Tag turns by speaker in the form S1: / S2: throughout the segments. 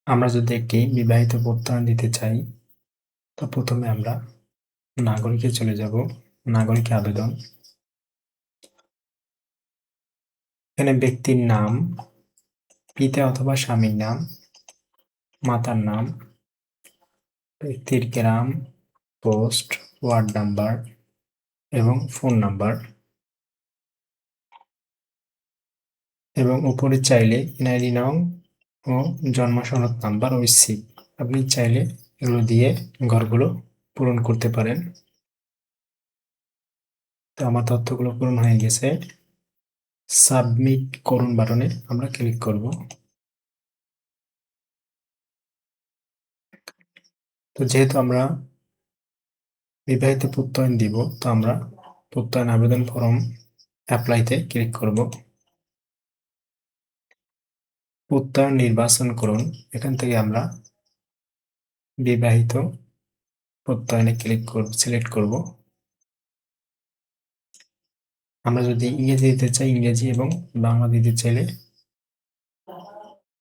S1: আমরা যদি একটি বিবাহিত প্রত্যয়ন দিতে চাই, তো প্রথমে আমরা নাগরিকে চলে যাব, নাগরিক আবেদন। এখানে ব্যক্তির নাম, পিতা অথবা স্বামীর নাম, মাতার নাম, ব্যক্তির গ্রাম, পোস্ট, ওয়ার্ড নাম্বার এবং ফোন নাম্বার, এবং উপরে চাইলে এনআইডি নং ও জন্ম সনদ নাম্বার ও সিপ আপনি চাইলে এগুলো দিয়ে ঘরগুলো পূরণ করতে পারেন। তো আমার তথ্যগুলো পূরণ হয়ে গেছে। সাবমিট করুন বাটনে আমরা ক্লিক করব। তো যেহেতু আমরা বিবাহিত প্রত্যয়ন দিব, তো আমরা প্রত্যয়ন আবেদন ফর্ম অ্যাপ্লাইতে ক্লিক করব। প্রত্যয়ন নির্বাচন করুন, এখান থেকে আমরা বিবাহিত প্রত্যয়নে সিলেক্ট করব। আমরা যদি ইংরেজি দিতে চাই ইংরেজি, এবং বাংলা দিতে চাইলে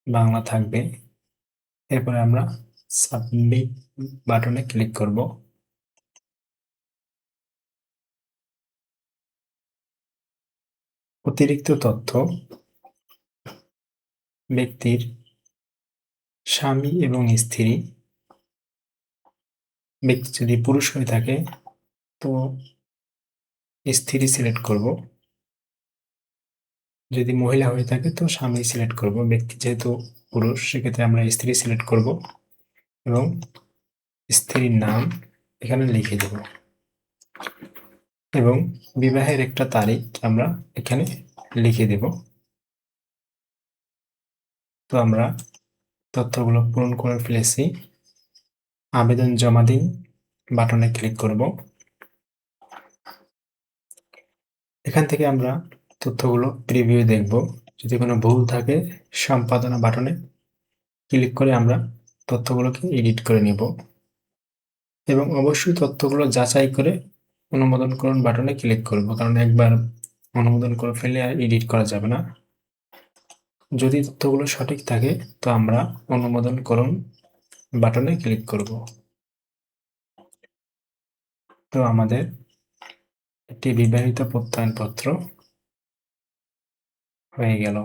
S1: বাংলা থাকবে। এরপরে আমরা সাবমিট বাটনে ক্লিক করব। অতিরিক্ত তথ্য, ব্যক্তির স্বামী এবং স্ত্রী, ব্যক্তি যদি পুরুষ হয়ে থাকে তো স্ত্রী সিলেক্ট করব, যদি মহিলা হয়ে থাকে তো স্বামী সিলেক্ট করব। ব্যক্তি যেহেতু পুরুষ, সেক্ষেত্রে আমরা স্ত্রী সিলেক্ট করব এবং স্ত্রীর নাম এখানে লিখে দেব, এবং বিবাহের একটা তারিখ আমরা এখানে লিখে দেব। তো আমরা তথ্যগুলো পূরণ করে ফেলেছি। আবেদন জমা দিন বাটনে ক্লিক করব। এখান থেকে আমরা তথ্যগুলো প্রিভিউ দেখব। যদি কোনো ভুল থাকে সম্পাদনা বাটনে ক্লিক করে আমরা তথ্যগুলোকে এডিট করে নিব, এবং অবশ্যই তথ্যগুলো যাচাই করে অনুমোদন করুন বাটনে ক্লিক করব, কারণ একবার অনুমোদন করে ফেলে আর এডিট করা যাবে না। যদি তথ্যগুলো সঠিক থাকে তো আমরা অনুমোদন করুন বাটনে ক্লিক করব। তো আমাদের একটি বিবাহিত প্রত্যয়নপত্র হয়ে গেল।